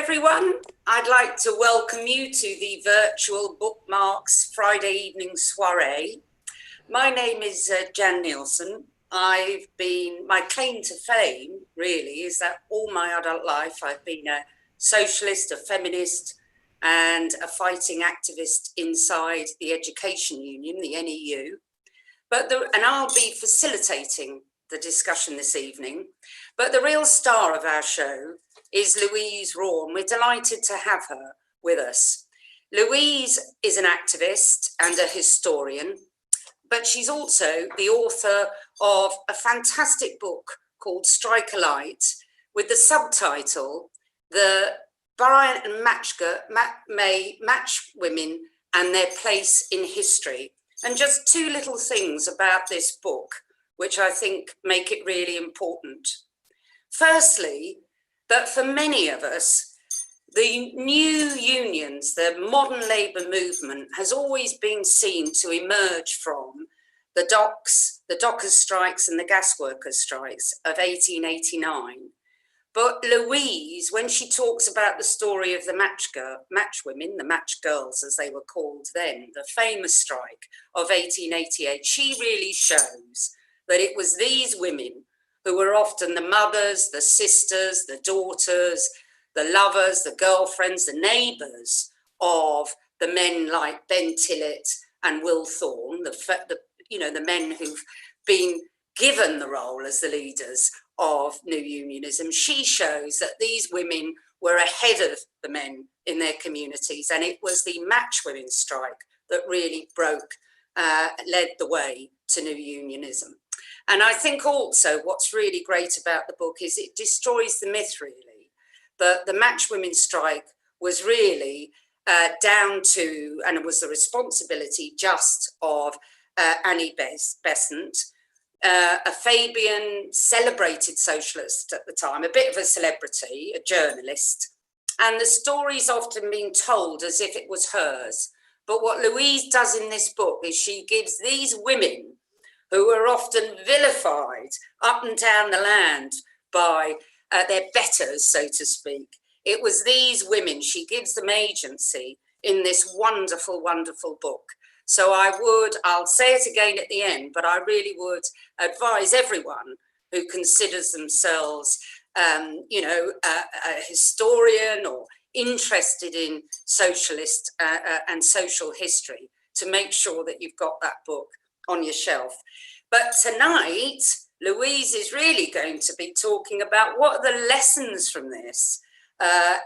everyone. I'd like to welcome you to the virtual Bookmarks Friday evening soiree. My name is Jan Nielsen. My claim to fame really is that all my adult life I've been a socialist, a feminist, and a fighting activist inside the Education Union, the NEU. And I'll be facilitating the discussion this evening. But the real star of our show is Louise Raw, and we're delighted to have her with us. Louise is an activist and a historian, but she's also the author of a fantastic book called Strike a Light, with the subtitle, The Bryant and May Matchwomen and Their Place in History. And just two little things about this book, which I think make it really important. Firstly, that for many of us, the new unions, the modern labour movement has always been seen to emerge from the dockers' strikes and the gas workers' strikes of 1889. But Louise, when she talks about the story of the Matchwomen, the Matchgirls as they were called then, the famous strike of 1888, she really shows that it was these women who were often the mothers, the sisters, the daughters, the lovers, the girlfriends, the neighbours of the men like Ben Tillett and Will Thorne, the men who've been given the role as the leaders of new unionism. She shows that these women were ahead of the men in their communities, and it was the Matchwomen strike that really led the way to new unionism. And I think also what's really great about the book is it destroys the myth, really, that the Matchwomen strike was really down to, and it was the responsibility just of Annie Besant, a Fabian celebrated socialist at the time, a bit of a celebrity, a journalist. And the story's often been told as if it was hers. But what Louise does in this book is she gives these women, who were often vilified up and down the land by their betters, so to speak. It was these women, she gives them agency in this wonderful, wonderful book. So I'll say it again at the end, but I really would advise everyone who considers themselves, a historian or interested in socialist and social history to make sure that you've got that book on your shelf. But tonight, Louise is really going to be talking about what are the lessons from this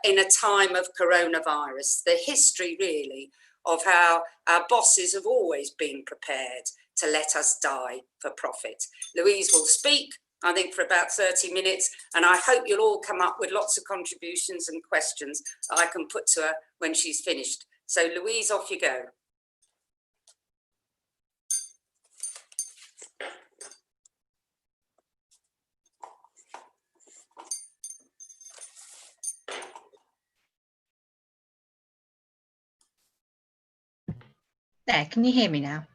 in a time of coronavirus, the history really of how our bosses have always been prepared to let us die for profit. Louise will speak, I think, for about 30 minutes, and I hope you'll all come up with lots of contributions and questions that I can put to her when she's finished. So Louise, off you go. There, can you hear me now?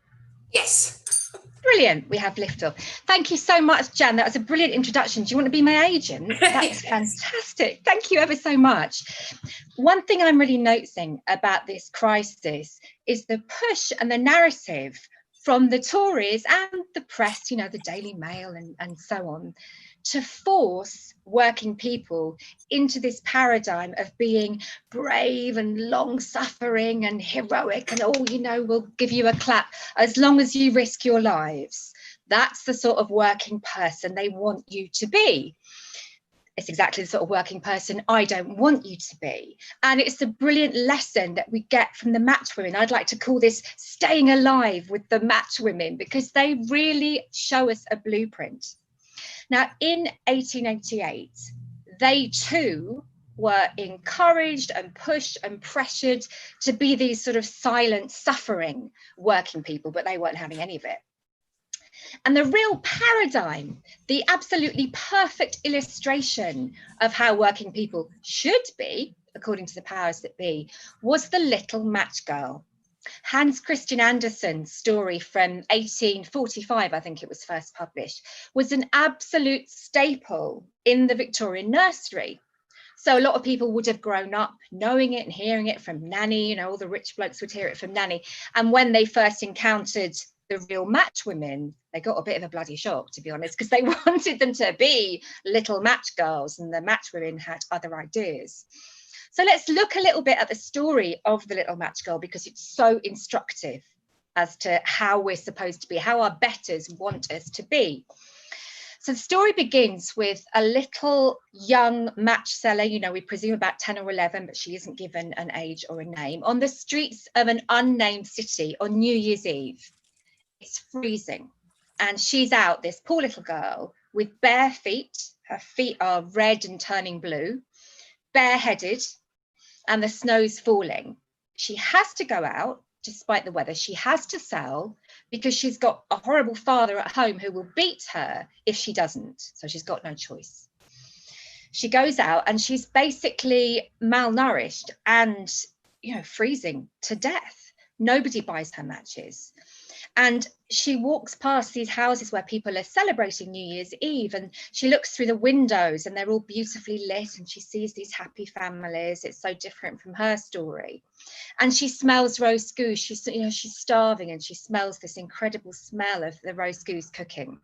Yes. Brilliant, we have liftoff. Thank you so much, Jan. That was a brilliant introduction. Do you want to be my agent? That's fantastic. Thank you ever so much. One thing I'm really noticing about this crisis is the push and the narrative from the Tories and the press, the Daily Mail and so on, to force working people into this paradigm of being brave and long-suffering and heroic and, we'll give you a clap as long as you risk your lives. That's the sort of working person they want you to be. It's exactly the sort of working person I don't want you to be. And it's a brilliant lesson that we get from the Matchwomen. I'd like to call this staying alive with the Matchwomen, because they really show us a blueprint. Now, in 1888, they too were encouraged and pushed and pressured to be these sort of silent, suffering working people, but they weren't having any of it. And the real paradigm, the absolutely perfect illustration of how working people should be, according to the powers that be, was the Little Matchgirl. Hans Christian Andersen's story from 1845, I think it was first published, was an absolute staple in the Victorian nursery. So a lot of people would have grown up knowing it and hearing it from Nanny, you know, all the rich blokes would hear it from Nanny. And when they first encountered the real Matchwomen, they got a bit of a bloody shock, to be honest, because they wanted them to be little Matchgirls, and the Matchwomen had other ideas. So let's look a little bit at the story of the Little Matchgirl, because it's so instructive as to how we're supposed to be, how our betters want us to be. So the story begins with a little young match seller, you know, we presume about 10 or 11, but she isn't given an age or a name, on the streets of an unnamed city on New Year's Eve. It's freezing, and she's out, this poor little girl, with bare feet. Her feet are red and turning blue, bareheaded, and the snow's falling. She has to go out despite the weather. She has to sell because she's got a horrible father at home who will beat her if she doesn't. So she's got no choice. She goes out and she's basically malnourished and, you know, freezing to death. Nobody buys her matches. And she walks past these houses where people are celebrating New Year's Eve, and she looks through the windows and they're all beautifully lit, and she sees these happy families. It's so different from her story. And she smells roast goose. She's, you know, she's starving, and she smells this incredible smell of the roast goose cooking.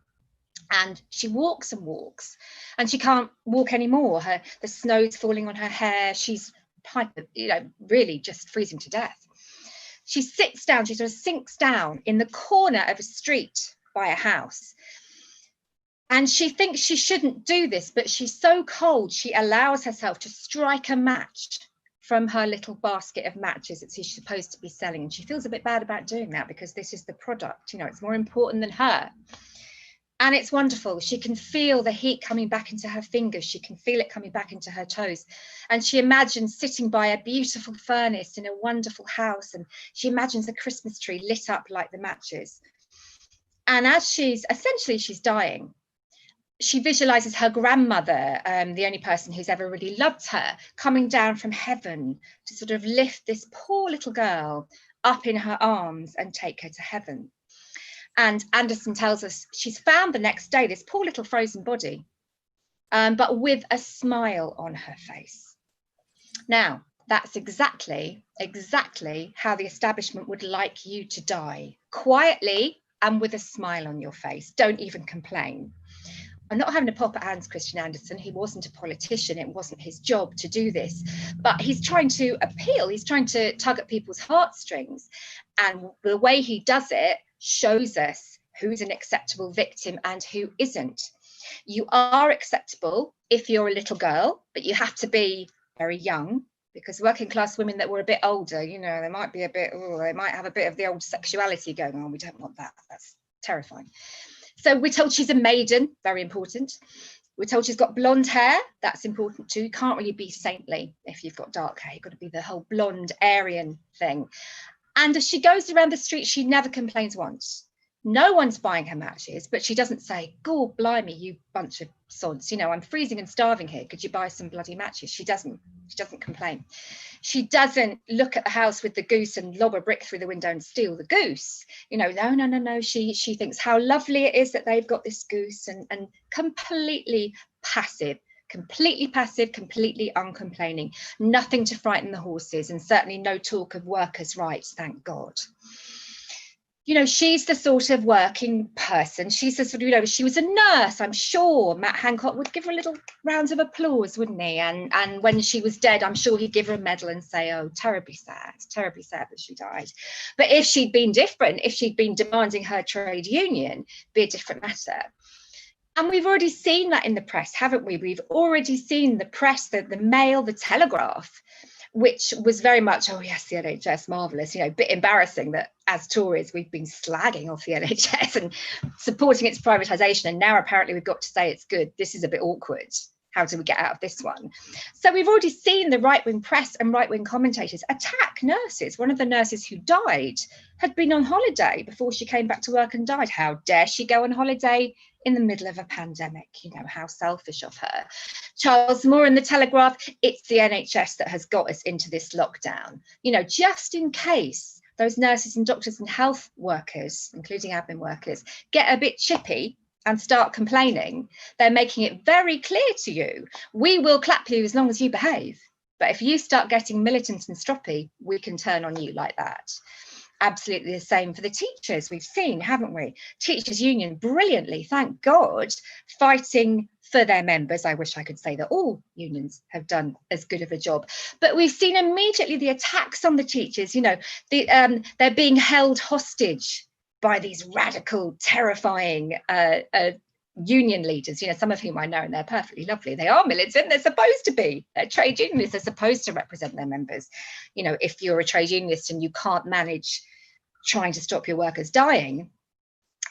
And she walks and walks, and she can't walk anymore. The snow's falling on her hair. She's, you know, really just freezing to death. She sits down, she sort of sinks down in the corner of a street by a house. And she thinks she shouldn't do this, but she's so cold, she allows herself to strike a match from her little basket of matches that she's supposed to be selling. And she feels a bit bad about doing that because this is the product, you know, it's more important than her. And it's wonderful. She can feel the heat coming back into her fingers. She can feel it coming back into her toes. And she imagines sitting by a beautiful furnace in a wonderful house. And she imagines a Christmas tree lit up like the matches. And as she's dying, she visualizes her grandmother, the only person who's ever really loved her, coming down from heaven to sort of lift this poor little girl up in her arms and take her to heaven. And Anderson tells us she's found the next day this poor little frozen body, but with a smile on her face. Now, that's exactly how the establishment would like you to die, quietly and with a smile on your face. Don't even complain. I'm not having a pop at Hans Christian Andersen. He wasn't a politician. It wasn't his job to do this, but he's trying to appeal. He's trying to tug at people's heartstrings. And the way he does it shows us who's an acceptable victim and who isn't. You are acceptable if you're a little girl, but you have to be very young, because working class women that were a bit older, you know, they might be a bit, they might have a bit of the old sexuality going on. We don't want that. That's terrifying. So we're told she's a maiden, very important. We're told she's got blonde hair, that's important too. You can't really be saintly if you've got dark hair. You've got to be the whole blonde Aryan thing. And as she goes around the street, she never complains once. No one's buying her matches, but she doesn't say, "God blimey, you bunch of sods, you know, I'm freezing and starving here. Could you buy some bloody matches?" She doesn't complain. She doesn't look at the house with the goose and lob a brick through the window and steal the goose. You know, no. She thinks how lovely it is that they've got this goose, and completely passive, completely uncomplaining, nothing to frighten the horses, and certainly no talk of workers' rights, thank God. You know, she's the sort of working person. She's the sort of, you know, she was a nurse. I'm sure Matt Hancock would give her a little rounds of applause, wouldn't he? And when she was dead, I'm sure he'd give her a medal and say, "Oh, terribly sad that she died." But if she'd been different, if she'd been demanding her trade union, be a different matter. And we've already seen that in the press, haven't we? We've already seen the press, the Mail, the Telegraph, which was very much, oh yes, the NHS, marvellous, you know, a bit embarrassing that as Tories we've been slagging off the NHS and supporting its privatisation, and now apparently we've got to say it's good. This is a bit awkward. How do we get out of this one? So we've already seen the right-wing press and right-wing commentators attack nurses. One of the nurses who died had been on holiday before she came back to work and died. How dare she go on holiday in the middle of a pandemic? You know, how selfish of her. Charles Moore in the Telegraph, it's the NHS that has got us into this lockdown. You know, just in case those nurses and doctors and health workers, including admin workers, get a bit chippy, and start complaining, they're making it very clear to you, we will clap you as long as you behave. But if you start getting militant and stroppy, we can turn on you like that. Absolutely the same for the teachers. We've seen, haven't we? Teachers union brilliantly, thank God, fighting for their members. I wish I could say that all unions have done as good of a job. But we've seen immediately the attacks on the teachers. You know, they're being held hostage by these radical, terrifying union leaders, you know, some of whom I know, and they're perfectly lovely. They are militant, they're supposed to be. They're trade unionists, they're supposed to represent their members. You know, if you're a trade unionist and you can't manage trying to stop your workers dying,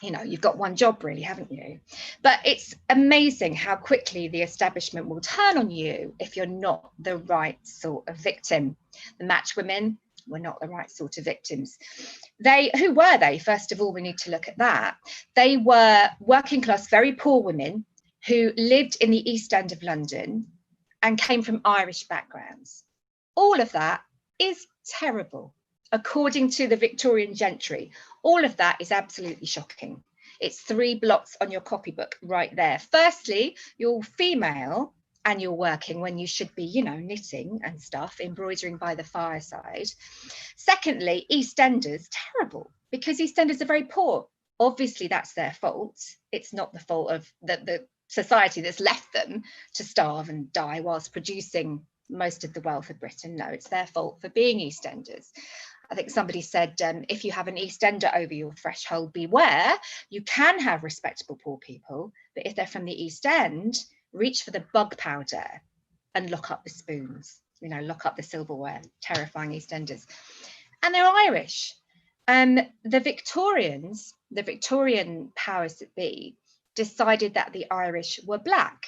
you know, you've got one job really, haven't you? But it's amazing how quickly the establishment will turn on you if you're not the right sort of victim. The Matchwomen were not the right sort of victims. Who were they? First of all, we need to look at that. They were working class, very poor women who lived in the East End of London and came from Irish backgrounds. All of that is terrible. According to the Victorian gentry, all of that is absolutely shocking. It's 3 blots on your copybook right there. Firstly, you're female and you're working when you should be, you know, knitting and stuff, embroidering by the fireside. Secondly, EastEnders, terrible, because EastEnders are very poor. Obviously, that's their fault. It's not the fault of the society that's left them to starve and die whilst producing most of the wealth of Britain. No, it's their fault for being EastEnders. I think somebody said, if you have an EastEnder over your threshold, beware. You can have respectable poor people, but if they're from the East End, reach for the bug powder and lock up the spoons, you know, lock up the silverware. Terrifying EastEnders. And they're Irish. The Victorians, the Victorian powers that be, decided that the Irish were black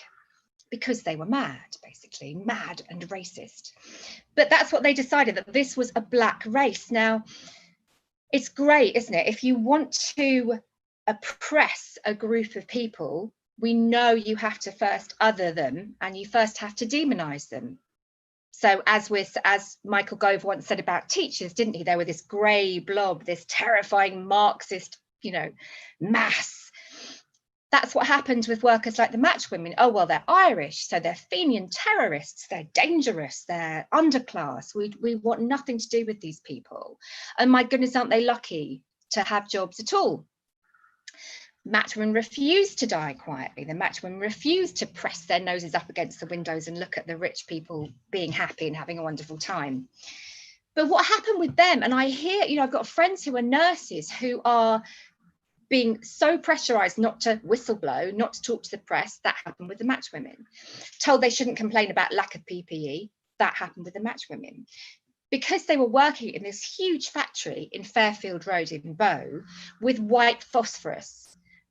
because they were mad, basically, mad and racist. But that's what they decided, that this was a black race. Now, it's great, isn't it? If you want to oppress a group of people, we know you have to first other them and you first have to demonize them. So as Michael Gove once said about teachers, didn't he? They were this grey blob, this terrifying Marxist, you know, mass. That's what happened with workers like the Matchwomen. Oh, well, they're Irish, so they're Fenian terrorists, they're dangerous, they're underclass. We want nothing to do with these people. And my goodness, aren't they lucky to have jobs at all? Matchwomen refused to die quietly. The Matchwomen refused to press their noses up against the windows and look at the rich people being happy and having a wonderful time. But what happened with them, and I hear, you know, I've got friends who are nurses who are being so pressurized not to whistleblow, not to talk to the press. That happened with the Matchwomen. Told they shouldn't complain about lack of PPE. That happened with the Matchwomen. Because they were working in this huge factory in Fairfield Road in Bow with white phosphorus,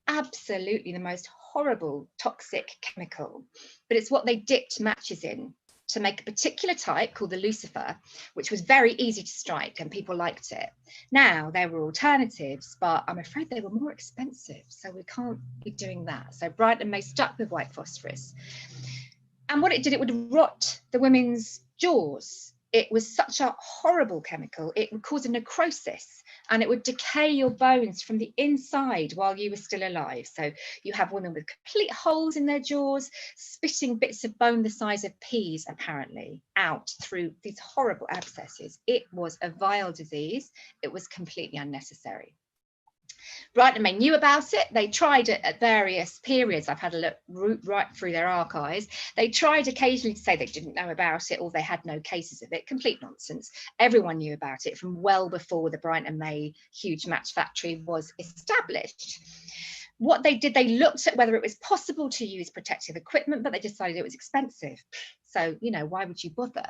absolutely the most horrible toxic chemical. But it's what they dipped matches in to make a particular type called the Lucifer, which was very easy to strike and people liked it. Now there were alternatives, but I'm afraid they were more expensive, so we can't be doing that. So Bryant and May stuck with white phosphorus. And what it did, it would rot the women's jaws. It was such a horrible chemical. It would cause a necrosis and it would decay your bones from the inside while you were still alive. So you have women with complete holes in their jaws, spitting bits of bone the size of peas, apparently, out through these horrible abscesses. It was a vile disease. It was completely unnecessary. Bryant and May knew about it. They tried it at various periods. I've had a look right through their archives. They tried occasionally to say they didn't know about it or they had no cases of it. Complete nonsense. Everyone knew about it from well before the Bryant and May huge match factory was established. What they did, they looked at whether it was possible to use protective equipment, but they decided it was expensive. So, you know, why would you bother?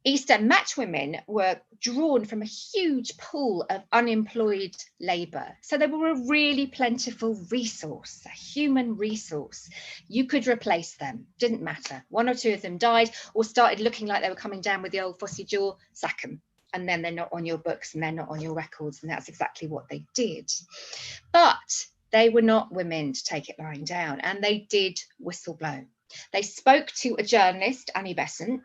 East End Matchwomen were drawn from a huge pool of unemployed labour. So they were a really plentiful resource, a human resource. You could replace them, didn't matter. 1 or 2 of them died or started looking like they were coming down with the old fussy jaw, sack them. And then they're not on your books and they're not on your records. And that's exactly what they did. But they were not women to take it lying down. And they did whistleblow. They spoke to a journalist, Annie Besant,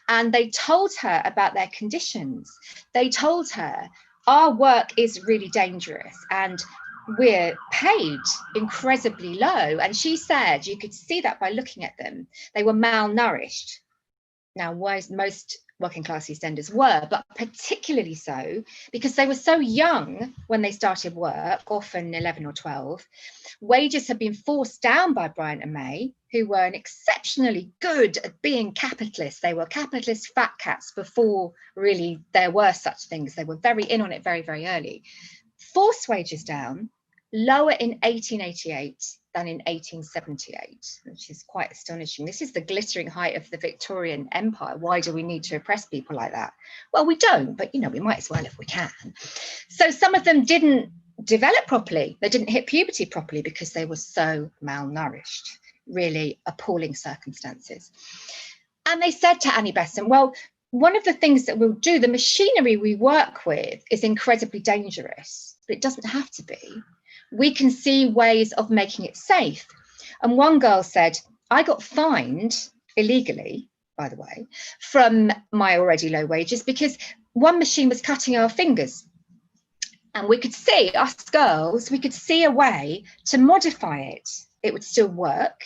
and they told her about their conditions. They told her, our work is really dangerous and were paid incredibly low. And she said you could see that by looking at them. They were malnourished. Now, most working class EastEnders were, but particularly so because they were so young when they started work, often 11 or 12. Wages had been forced down by Bryant and May, who were exceptionally good at being capitalists. They were capitalist fat cats before really there were such things. They were very in on it very, very early. Forced wages down, lower in 1888 than in 1878, which is quite astonishing. This is the glittering height of the Victorian Empire. Why do we need to oppress people like that? Well, we don't, but, you know, we might as well if we can. So some of them didn't develop properly. They didn't hit puberty properly because they were so malnourished. Really appalling circumstances. And they said to Annie Besant, well, one of the things that we'll do, the machinery we work with is incredibly dangerous, but it doesn't have to be. We can see ways of making it safe. And one girl said, I got fined illegally, by the way, from my already low wages because one machine was cutting our fingers. And we could see, us girls, we could see a way to modify it. It would still work,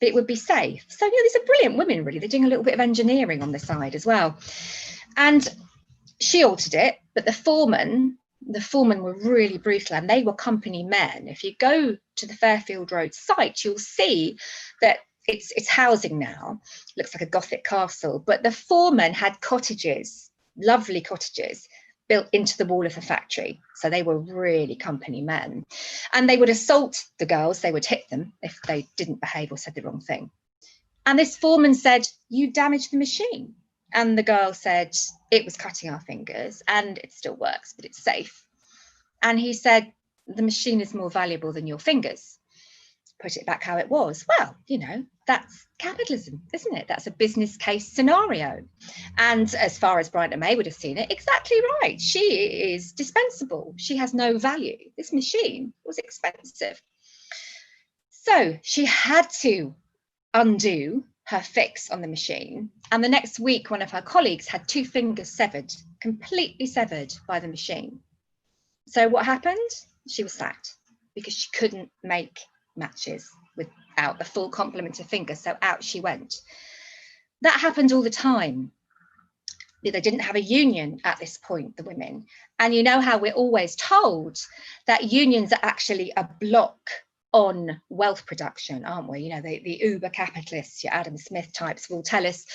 but it would be safe. So, you know, these are brilliant women, really. They're doing a little bit of engineering on the side as well. And she altered it, but the foremen were really brutal, and they were company men. If you go to the Fairfield Road site, you'll see that it's housing now. Looks like a Gothic castle, but the foremen had cottages, lovely cottages, built into the wall of the factory. So they were really company men. And they would assault the girls, they would hit them if they didn't behave or said the wrong thing. And this foreman said, you damaged the machine. And the girl said, it was cutting our fingers and it still works, but it's safe. And he said, the machine is more valuable than your fingers. Put it back how it was. Well, you know, that's capitalism, isn't it? That's a business case scenario. And as far as Bryant and May would have seen it, exactly right. She is dispensable. She has no value. This machine was expensive. So she had to undo her fix on the machine. And the next week, one of her colleagues had 2 fingers severed, completely severed by the machine. So what happened? She was sacked because she couldn't make matches without the full complement of fingers. So out she went. That happened all the time. They didn't have a union at this point, the women. And you know how we're always told that unions are actually a block on wealth production, aren't we? You know, the uber capitalists, your Adam Smith types will tell us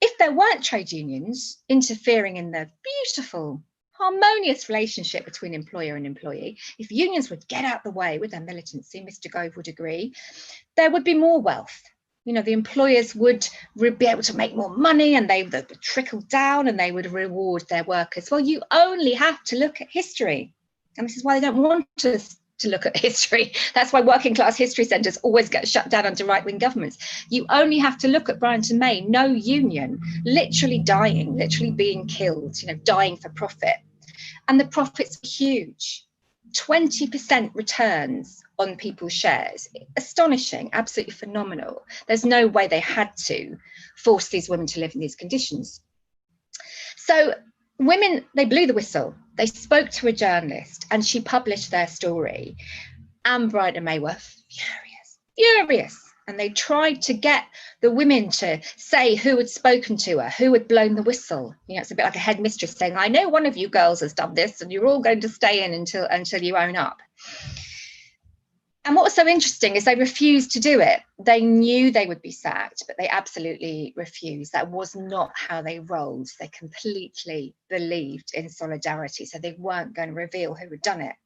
if there weren't trade unions interfering in the beautiful, harmonious relationship between employer and employee, if unions would get out the way with their militancy, Mr. Gove would agree, there would be more wealth. You know, the employers would be able to make more money and they would trickle down and they would reward their workers. Well, you only have to look at history. And this is why they don't want us to look at history. That's why working class history centres always get shut down under right-wing governments. You only have to look at Bryant and May, no union, literally dying, literally being killed, you know, dying for profit. And the profits are huge. 20% returns on people's shares. Astonishing, absolutely phenomenal. There's no way they had to force these women to live in these conditions. So women, they blew the whistle. They spoke to a journalist and she published their story. And Bryant and May were furious. And they tried to get the women to say who had spoken to her, who had blown the whistle. You know, it's a bit like a headmistress saying, I know one of you girls has done this and you're all going to stay in until you own up. And what was so interesting is they refused to do it. They knew they would be sacked, but they absolutely refused. That was not how they rolled. They completely believed in solidarity. So they weren't going to reveal who had done it.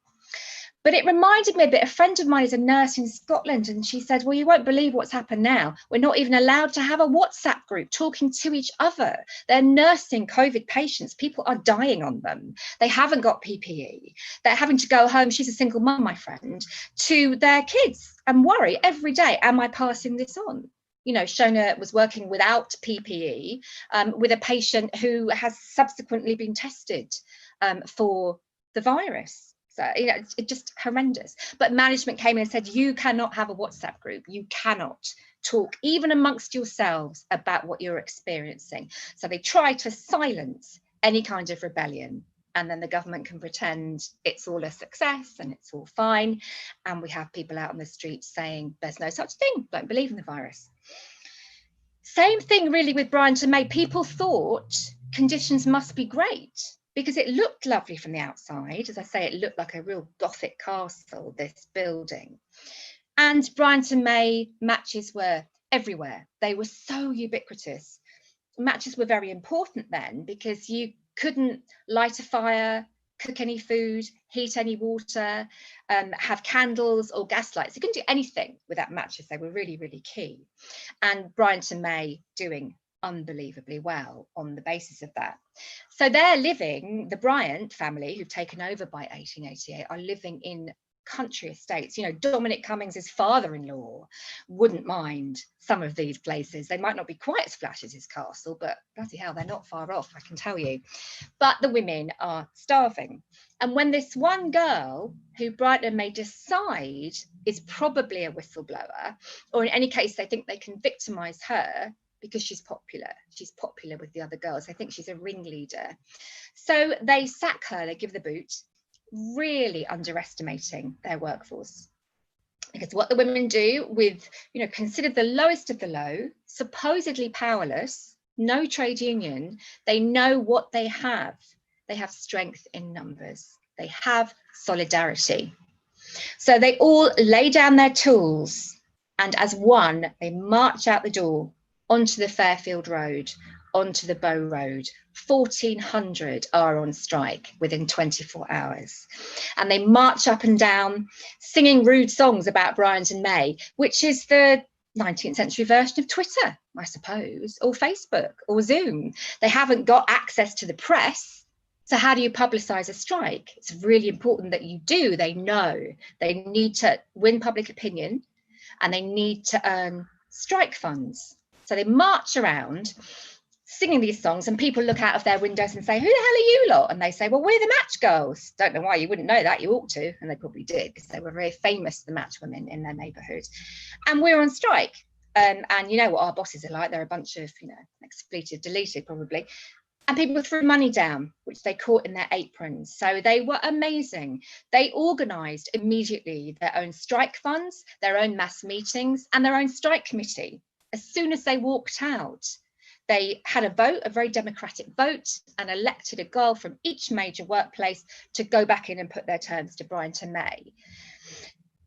But it reminded me a bit, a friend of mine is a nurse in Scotland, and she said, well, you won't believe what's happened now. We're not even allowed to have a WhatsApp group talking to each other. They're nursing COVID patients. People are dying on them. They haven't got PPE. They're having to go home, she's a single mum, my friend, to their kids and worry every day, am I passing this on? You know, Shona was working without PPE with a patient who has subsequently been tested for the virus. So, you know, it's just horrendous. But management came in and said, you cannot have a WhatsApp group. You cannot talk even amongst yourselves about what you're experiencing. So they tried to silence any kind of rebellion. and then the government can pretend it's all a success and it's all fine, and we have people out on the streets saying there's no such thing, don't believe in the virus. Same thing really with Bryant and May. People thought conditions must be great because it looked lovely from the outside. As I say, it looked like a real Gothic castle, this building. And Bryant and May matches were everywhere. They were so ubiquitous. Matches were very important then because you couldn't light a fire, cook any food, heat any water, have candles or gas lights. You couldn't do anything without matches. They were really, really key. And Bryant and May doing unbelievably well on the basis of that. So they're living, the Bryant family, who've taken over by 1888, are living in country estates. You know, Dominic Cummings's father-in-law wouldn't mind some of these places. They might not be quite as flash as his castle, but bloody hell, they're not far off, I can tell you. But the women are starving. And when this one girl, who Bryant and May decide is probably a whistleblower, or in any case, they think they can victimize her because she's popular with the other girls. They think she's a ringleader. So they sack her, they give the boot, really underestimating their workforce. Because what the women do with, you know, considered the lowest of the low, supposedly powerless, no trade union, they know what they have. They have strength in numbers. They have solidarity. So they all lay down their tools and as one, they march out the door onto the Fairfield Road, onto the Bow Road. 1,400 are on strike within 24 hours. And they march up and down singing rude songs about Bryant and May, which is the 19th century version of Twitter, I suppose, or Facebook or Zoom. They haven't got access to the press. So how do you publicise a strike? It's really important that you do. They know they need to win public opinion and they need to earn strike funds. So they march around singing these songs and people look out of their windows and say, who the hell are you lot? And they say, well, we're the Match Girls. Don't know why you wouldn't know that, you ought to. And they probably did because they were very famous, the Matchwomen in their neighbourhood. And we're on strike. And you know what our bosses are like. They're a bunch of, you know, expletive deleted probably. And people threw money down, which they caught in their aprons. So they were amazing. They organised immediately their own strike funds, their own mass meetings and their own strike committee. As soon as they walked out, they had a vote, a very democratic vote, and elected a girl from each major workplace to go back in and put their terms to Bryant and May.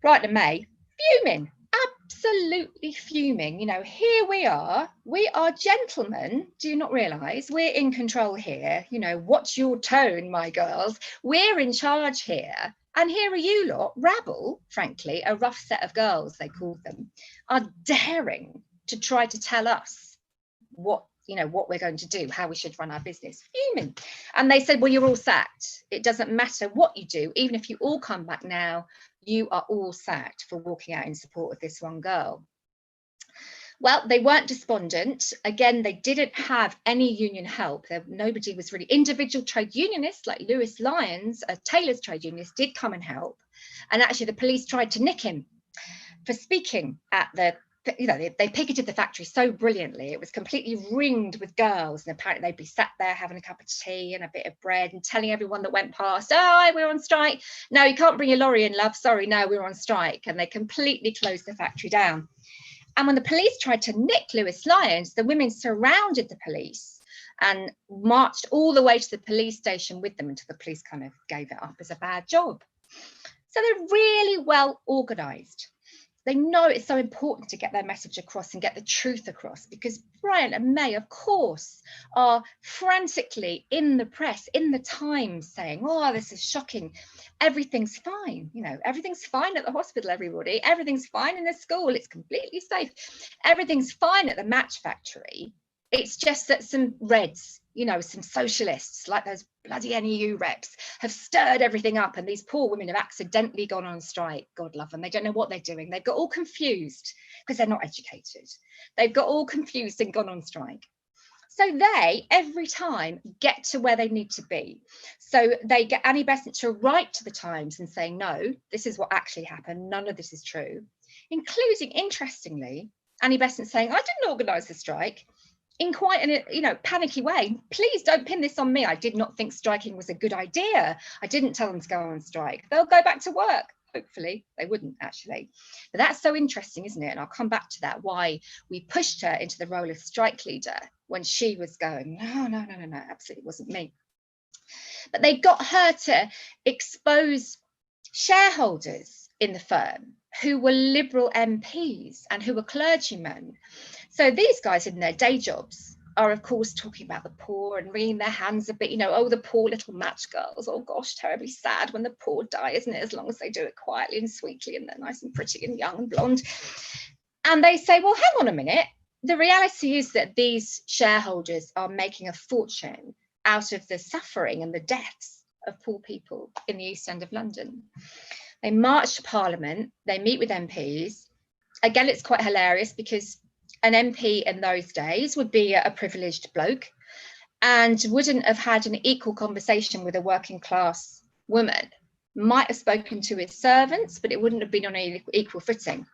Bryant and May, fuming, absolutely fuming. You know, here we are gentlemen, do you not realise we're in control here? You know, watch your tone, my girls. We're in charge here. And here are you lot, rabble, frankly, a rough set of girls, they called them, are daring to try to tell us what we're going to do, how we should run our business. Fuming. And they said, well, you're all sacked. It doesn't matter what you do, even if you all come back now, you are all sacked for walking out in support of this one girl. Well, they weren't despondent. Again, they didn't have any union help. Nobody was really. Individual trade unionists like Louise Lyons, a tailor's trade unionist, did come and help. And actually the police tried to nick him for speaking at the, you know, they picketed the factory so brilliantly. It was completely ringed with girls, and apparently they'd be sat there having a cup of tea and a bit of bread and telling everyone that went past, oh, we're on strike. No, you can't bring your lorry in, love. Sorry, no, we're on strike. And they completely closed the factory down. And when the police tried to nick Louise Lyons, the women surrounded the police and marched all the way to the police station with them until the police kind of gave it up as a bad job. So they're really well organised. They know it's so important to get their message across and get the truth across, because Bryant and May, of course, are frantically in the press, in the Times, saying, oh, this is shocking. Everything's fine. You know, everything's fine at the hospital, everybody. Everything's fine in the school. It's completely safe. Everything's fine at the match factory. It's just that some Reds, you know, some socialists like those bloody NEU reps have stirred everything up, and these poor women have accidentally gone on strike. God love them. They don't know what they're doing. They've got all confused because they're not educated. They've got all confused and gone on strike. So they, every time, get to where they need to be. So they get Annie Besant to write to the Times and say, no, this is what actually happened. None of this is true. Including, interestingly, Annie Besant saying, I didn't organise the strike. in quite an, panicky way, please don't pin this on me. I did not think striking was a good idea. I didn't tell them to go on strike. They'll go back to work. Hopefully they wouldn't, actually. But that's so interesting, isn't it? And I'll come back to that, why we pushed her into the role of strike leader when she was going, no, absolutely wasn't me. But they got her to expose shareholders in the firm who were Liberal MPs and who were clergymen. So these guys in their day jobs are, of course, talking about the poor and wringing their hands a bit, oh, the poor little match girls. Oh, gosh, terribly sad when the poor die, isn't it? As long as they do it quietly and sweetly and they're nice and pretty and young and blonde. And they say, well, hang on a minute. The reality is that these shareholders are making a fortune out of the suffering and the deaths of poor people in the East End of London. They march to Parliament, they meet with MPs. Again, it's quite hilarious because an MP in those days would be a privileged bloke and wouldn't have had an equal conversation with a working class woman. Might have spoken to his servants, but it wouldn't have been on an equal footing.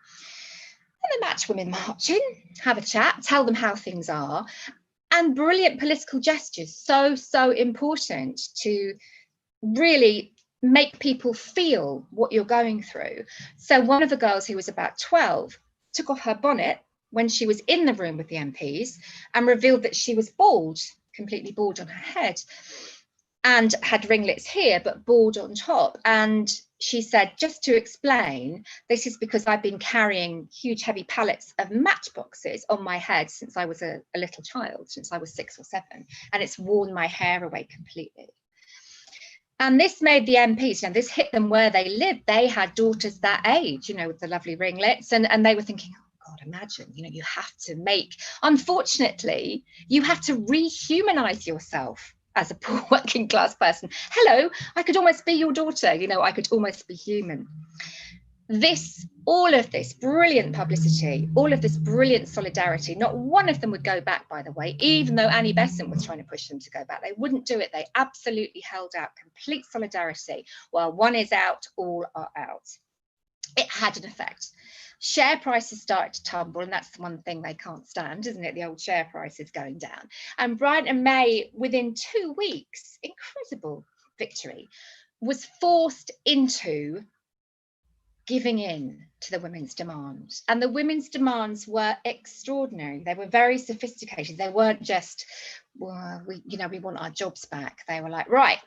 And the Matchwomen march in, have a chat, tell them how things are, and brilliant political gestures, so important to really make people feel what you're going through. So one of the girls, who was about 12, took off her bonnet when she was in the room with the MPs and revealed that she was bald, completely bald on her head, and had ringlets here, but bald on top. And she said, just to explain, this is because I've been carrying huge heavy pallets of matchboxes on my head since I was a little child, since I was 6 or 7, and it's worn my hair away completely. And this made the MPs, this hit them where they lived. They had daughters that age, with the lovely ringlets, and they were thinking, oh God, imagine, you have to make, unfortunately, you have to rehumanize yourself as a poor working class person. Hello, I could almost be your daughter, I could almost be human. All of this brilliant publicity, all of this brilliant solidarity, not one of them would go back, by the way, even though Annie Besant was trying to push them to go back. They wouldn't do it. They absolutely held out complete solidarity. While one is out, all are out. It had an effect. Share prices started to tumble, and that's the one thing they can't stand, isn't it? The old share prices going down. And Bryant and May, within 2 weeks, incredible victory, was forced into giving in to the women's demands. And the women's demands were extraordinary. They were very sophisticated. They weren't just, well, we want our jobs back. They were like, right,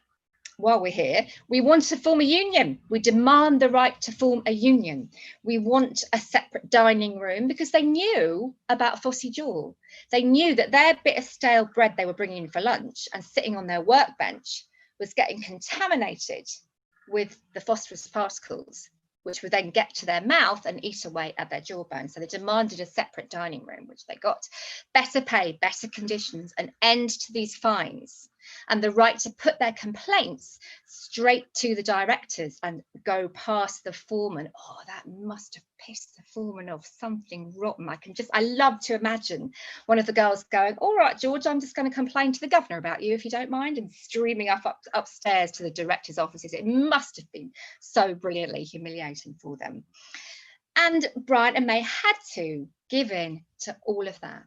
while we're here, we want to form a union. We demand the right to form a union. We want a separate dining room, because they knew about Fossey Jaw. They knew that their bit of stale bread they were bringing in for lunch and sitting on their workbench was getting contaminated with the phosphorus particles, which would then get to their mouth and eat away at their jawbone. So they demanded a separate dining room, which they got. Better pay, better conditions, an end to these fines, and the right to put their complaints straight to the directors and go past the foreman. Oh, that must have pissed the foreman off something rotten. I love to imagine one of the girls going, all right, George, I'm just going to complain to the governor about you, if you don't mind, and streaming upstairs to the director's offices. It must have been so brilliantly humiliating for them. And Bryant and May had to give in to all of that.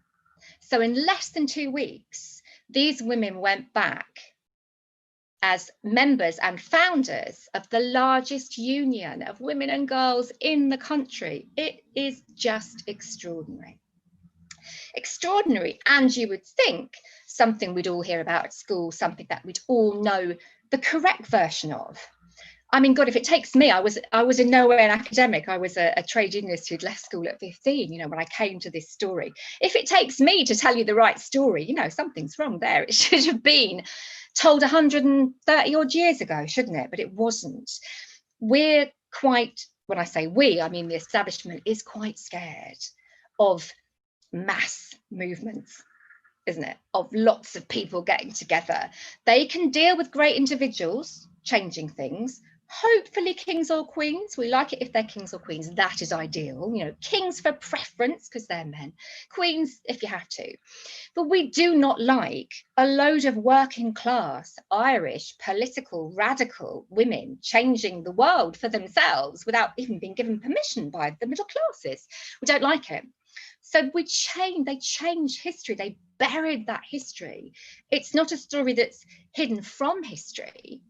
So in less than 2 weeks, these women went back as members and founders of the largest union of women and girls in the country. It is just extraordinary. Extraordinary, and you would think something we'd all hear about at school, something that we'd all know the correct version of. I mean, God, if it takes me, I was in nowhere an academic. I was a trade unionist who'd left school at 15, when I came to this story. If it takes me to tell you the right story, something's wrong there. It should have been told 130 odd years ago, shouldn't it? But it wasn't. We're quite, when I say we, I mean the establishment is quite scared of mass movements, isn't it? Of lots of people getting together. They can deal with great individuals changing things. Hopefully kings or queens. We like it if they're kings or queens. That is ideal. Kings for preference because they're men. Queens if you have to. But we do not like a load of working class, Irish, political, radical women changing the world for themselves without even being given permission by the middle classes. We don't like it. So they changed history. They buried that history. It's not a story that's hidden from history.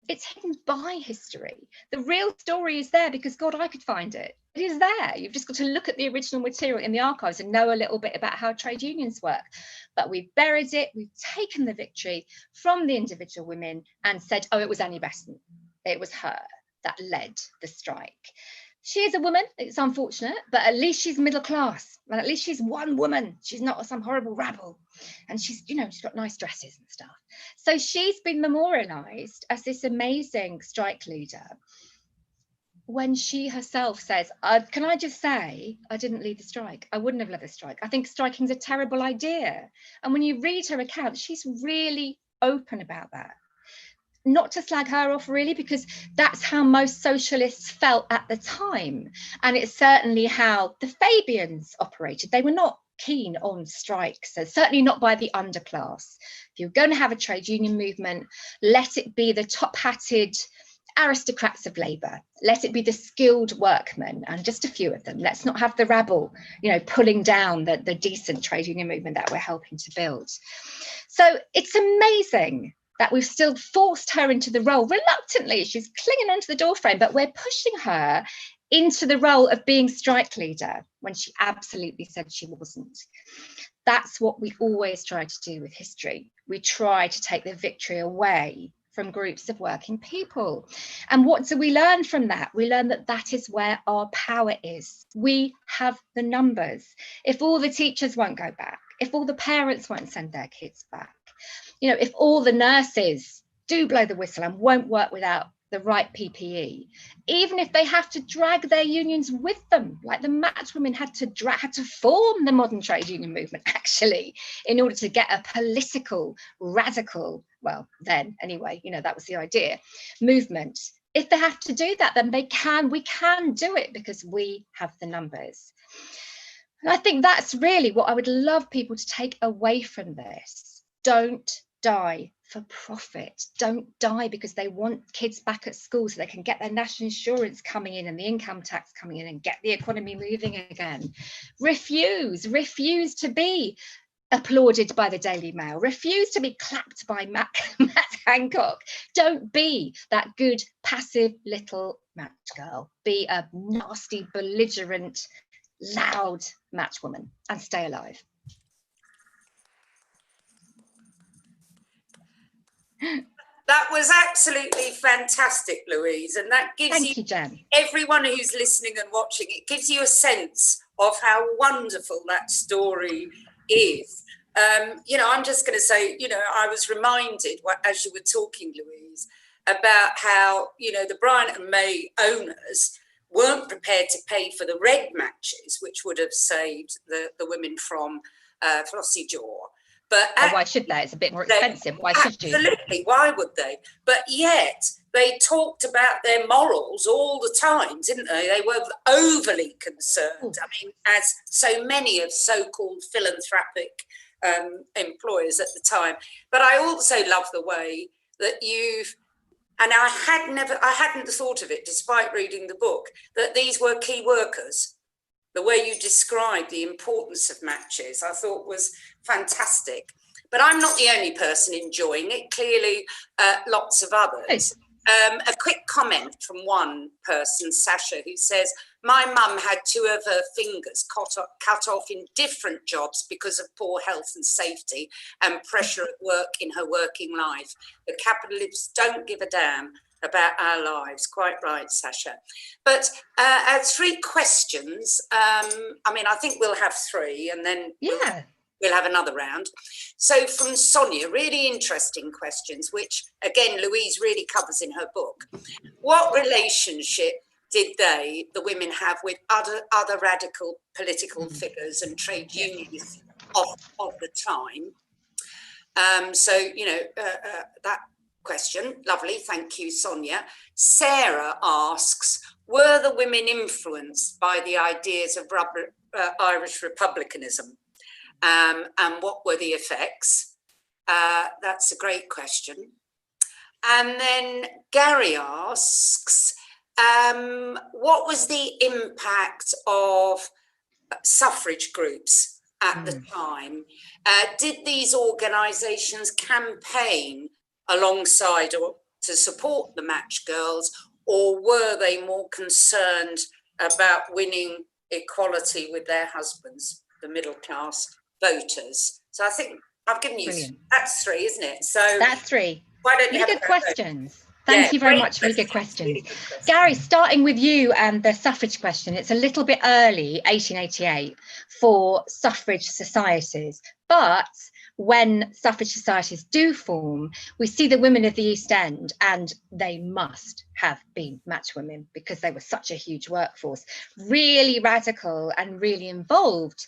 It's hidden by history. The real story is there because, God, I could find it. It is there. You've just got to look at the original material in the archives and know a little bit about how trade unions work. But we've buried it. We've taken the victory from the individual women and said, oh, it was Annie Besant. It was her that led the strike. She is a woman. It's unfortunate, but at least she's middle class. And at least she's one woman. She's not some horrible rabble. And she's, she's got nice dresses and stuff. So she's been memorialized as this amazing strike leader when she herself says, can I just say, I didn't lead the strike. I wouldn't have led the strike. I think striking's a terrible idea. And when you read her account, she's really open about that. Not to slag her off really, because that's how most socialists felt at the time. And it's certainly how the Fabians operated. They were not keen on strikes, so certainly not by the underclass. If you're going to have a trade union movement, let it be the top-hatted aristocrats of labour. Let it be the skilled workmen, and just a few of them. Let's not have the rabble, pulling down the decent trade union movement that we're helping to build. So it's amazing that we've still forced her into the role. Reluctantly, she's clinging onto the doorframe, but we're pushing her into the role of being strike leader when she absolutely said she wasn't. That's what we always try to do with history. We try to take the victory away from groups of working people. And what do we learn from that? We learn that that is where our power is. We have the numbers. If all the teachers won't go back, if all the parents won't send their kids back, if all the nurses do blow the whistle and won't work without the right PPE, even if they have to drag their unions with them, like the Matchwomen had to form the modern trade union movement, actually, in order to get a political, radical, well, then anyway, that was the idea, movement. If they have to do that, then we can do it because we have the numbers. And I think that's really what I would love people to take away from this. Don't die for profit. Don't die because they want kids back at school so they can get their national insurance coming in and the income tax coming in and get the economy moving again. Refuse to be applauded by the Daily Mail. Refuse to be clapped by Matt Hancock. Don't be that good, passive little match girl. Be a nasty, belligerent, loud matchwoman and stay alive. That was absolutely fantastic, Louise, and that gives Thank you, Jen. Everyone who's listening and watching, it gives you a sense of how wonderful that story is. I'm just going to say, I was reminded as you were talking, Louise, about how, the Bryant and May owners weren't prepared to pay for the red matches, which would have saved the women from Flossy Jaw. But why should they? It's a bit more expensive. Why should you? Absolutely. Why would they? But yet they talked about their morals all the time, didn't they? They were overly concerned. I mean, as so many of so-called philanthropic employers at the time. But I also love the way that and I hadn't thought of it, despite reading the book, that these were key workers. The way you described the importance of matches, I thought was fantastic. But I'm not the only person enjoying it. Clearly, lots of others. A quick comment from one person, Sasha, who says, my mum had 2 of her fingers cut off in different jobs because of poor health and safety and pressure at work in her working life. The capitalists don't give a damn about our lives. Quite right, Sasha. But 3 questions. I think we'll have 3 and then we'll have another round. So from Sonia, really interesting questions, which again, Louise really covers in her book. What relationship did the women have with other radical political figures and trade unions of the time? That question, lovely, thank you, Sonia. Sarah asks, were the women influenced by the ideas of Irish republicanism? And what were the effects? That's a great question. And then Gary asks, what was the impact of suffrage groups at the time. Did these organisations campaign alongside or to support the Match Girls, or were they more concerned about winning equality with their husbands, the middle class voters? So I think I've given you, that's 3, isn't it? So that's 3. Why don't you really have good questions. Thank you very much. Really good questions. Really good questions. Gary, starting with you and the suffrage question, it's a little bit early, 1888, for suffrage societies. But when suffrage societies do form, we see the women of the East End, and they must have been matchwomen because they were such a huge workforce, really radical and really involved.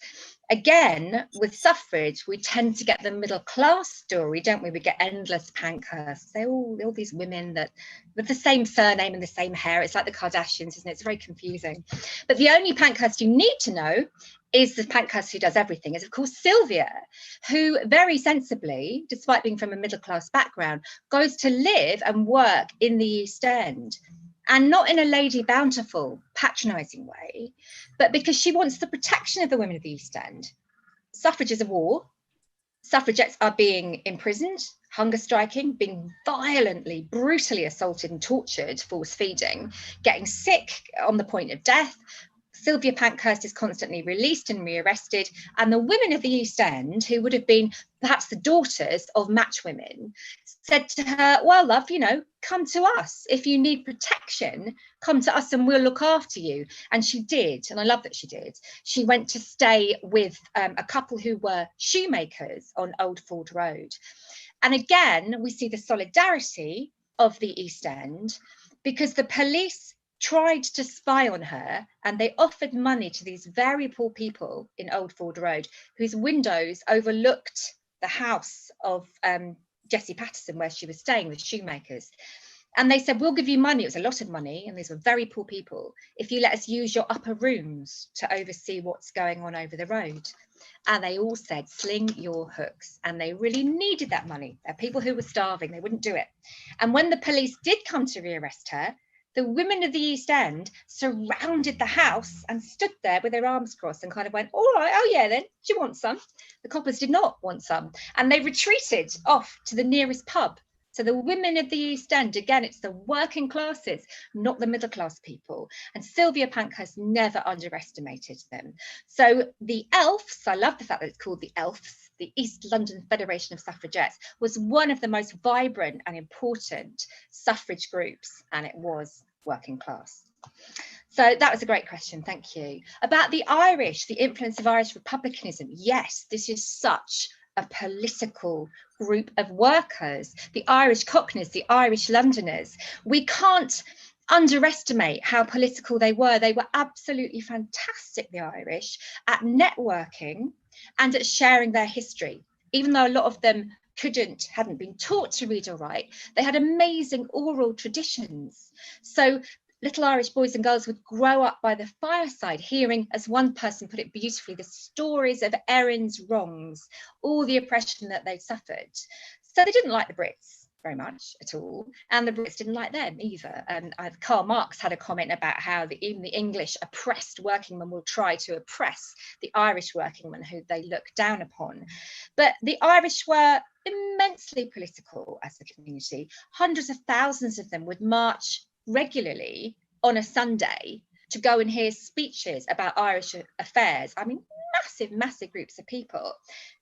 Again, with suffrage, we tend to get the middle class story, don't we? We get endless Pankhursts. They're all these women that with the same surname and the same hair. It's like the Kardashians, isn't it? It's very confusing. But the only Pankhurst you need to know is the Pankhurst who does everything, is of course Sylvia, who very sensibly, despite being from a middle class background, goes to live and work in the East End. And not in a Lady Bountiful, patronising way, but because she wants the protection of the women of the East End. Suffrage is a war. Suffragettes are being imprisoned, hunger striking, being violently, brutally assaulted and tortured, force feeding, getting sick on the point of death. Sylvia Pankhurst is constantly released and rearrested, and the women of the East End, who would have been perhaps the daughters of matchwomen, said to her, well, love, you know, come to us. If you need protection, come to us and we'll look after you. And she did, and I love that she did. She went to stay with a couple who were shoemakers on Old Ford Road. And again, we see the solidarity of the East End, because the police tried to spy on her, and they offered money to these very poor people in Old Ford Road whose windows overlooked the house of Jessie Patterson, where she was staying with shoemakers. And they said, we'll give you money. It was a lot of money, and these were very poor people, if you let us use your upper rooms to oversee what's going on over the road. And they all said, sling your hooks. And they really needed that money. They're people who were starving. They wouldn't do it. And when the police did come to rearrest her, the women of the East End surrounded the house and stood there with their arms crossed and kind of went, all right, oh yeah, then, do you want some? The coppers did not want some. And they retreated off to the nearest pub. So the women of the East End, again, it's the working classes, not the middle class people. And Sylvia Pankhurst never underestimated them. So the Elfs, I love the fact that it's called the Elfs, the East London Federation of Suffragettes, was one of the most vibrant and important suffrage groups, and it was working class. So that was a great question, thank you. About the Irish, the influence of Irish republicanism, yes, this is such a political group of workers, the Irish Cockneys, the Irish Londoners. We can't underestimate how political they were. They were absolutely fantastic, the Irish, at networking and at sharing their history. Even though a lot of them hadn't been taught to read or write, they had amazing oral traditions. So little Irish boys and girls would grow up by the fireside, hearing, as one person put it beautifully, the stories of Erin's wrongs, all the oppression that they'd suffered. So they didn't like the Brits very much at all, and the Brits didn't like them either. And Karl Marx had a comment about how even the English oppressed working men will try to oppress the Irish working men who they look down upon. But the Irish were immensely political as a community. Hundreds of thousands of them would march regularly on a Sunday to go and hear speeches about Irish affairs. I mean, massive groups of people.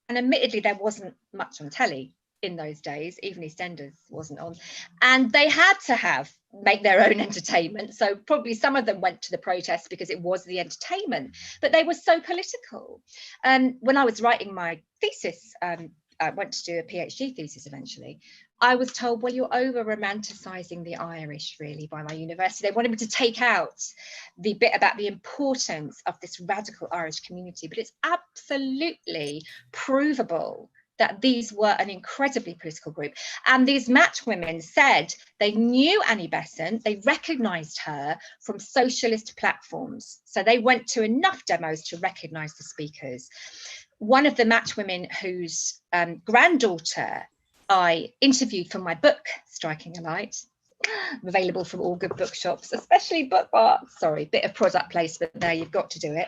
And admittedly, there wasn't much on telly in those days, even EastEnders wasn't on. And they had to make their own entertainment. So probably some of them went to the protests because it was the entertainment, but they were so political. When I was writing my thesis, I went to do a PhD thesis eventually, I was told, well, you're over-romanticising the Irish, really, by my university. They wanted me to take out the bit about the importance of this radical Irish community, but it's absolutely provable that these were an incredibly political group. And these matchwomen said they knew Annie Besant, they recognised her from socialist platforms. So they went to enough demos to recognise the speakers. One of the matchwomen whose granddaughter I interviewed for my book, Striking a Light, available from all good bookshops, especially Bookmark. Sorry, bit of product placement there, you've got to do it.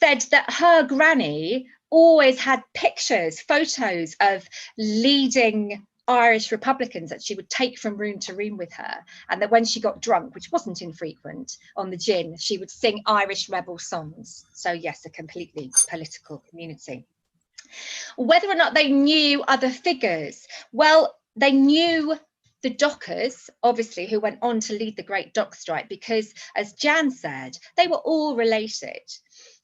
said that her granny always had pictures, photos of leading Irish Republicans that she would take from room to room with her, and that when she got drunk, which wasn't infrequent, on the gin, she would sing Irish rebel songs. So yes, a completely political community. Whether or not they knew other figures, well, they knew the dockers, obviously, who went on to lead the Great Dock Strike, because, as Jan said, they were all related.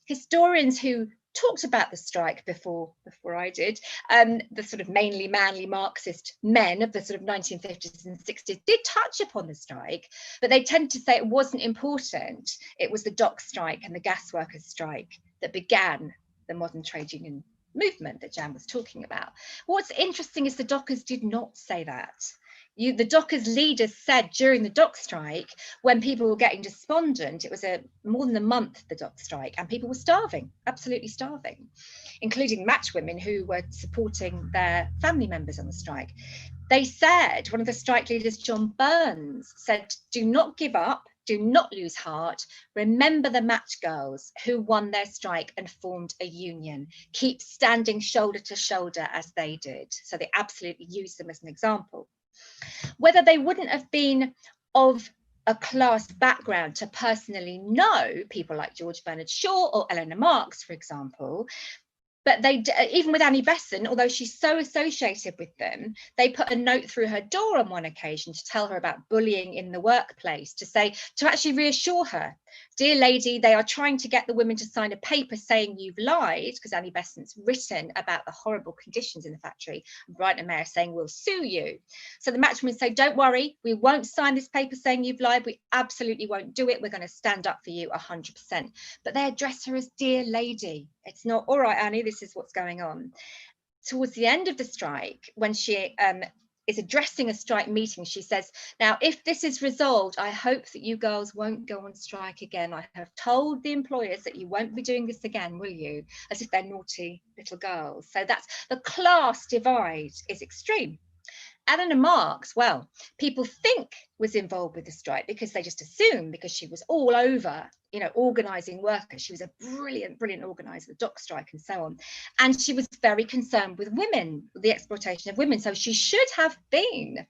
Historians who talked about the strike before I did, the sort of mainly manly Marxist men of the sort of 1950s and 60s did touch upon the strike, but they tend to say it wasn't important. It was the dock strike and the gas workers strike that began the modern trade union movement that Jan was talking about. What's interesting is the dockers did not say that. The dockers leaders said during the dock strike, when people were getting despondent, it was more than a month, the dock strike, and people were starving, absolutely starving, including Matchwomen who were supporting their family members on the strike. They said, one of the strike leaders, John Burns, said, do not give up, do not lose heart. Remember the Match Girls who won their strike and formed a union. Keep standing shoulder to shoulder as they did. So they absolutely used them as an example. Whether they wouldn't have been of a class background to personally know people like George Bernard Shaw or Eleanor Marx, for example, but they, even with Annie Besant, although she's so associated with them, they put a note through her door on one occasion to tell her about bullying in the workplace, to actually reassure her. Dear lady, they are trying to get the women to sign a paper saying you've lied, because Annie Besant's written about the horrible conditions in the factory. And Bryant and May are saying, we'll sue you. So the Matchwomen say, don't worry, we won't sign this paper saying you've lied. We absolutely won't do it. We're going to stand up for you 100%. But they address her as dear lady. It's not, all right, Annie, this is what's going on. Towards the end of the strike, when she is addressing a strike meeting, she says, now, if this is resolved, I hope that you girls won't go on strike again. I have told the employers that you won't be doing this again, will you? As if they're naughty little girls. So that's the class divide is extreme. Eleanor Marx, well, people think was involved with the strike because they just assume, because she was all over, you know, organising workers. She was a brilliant, brilliant organiser, the dock strike and so on. And she was very concerned with women, the exploitation of women. So she should have been.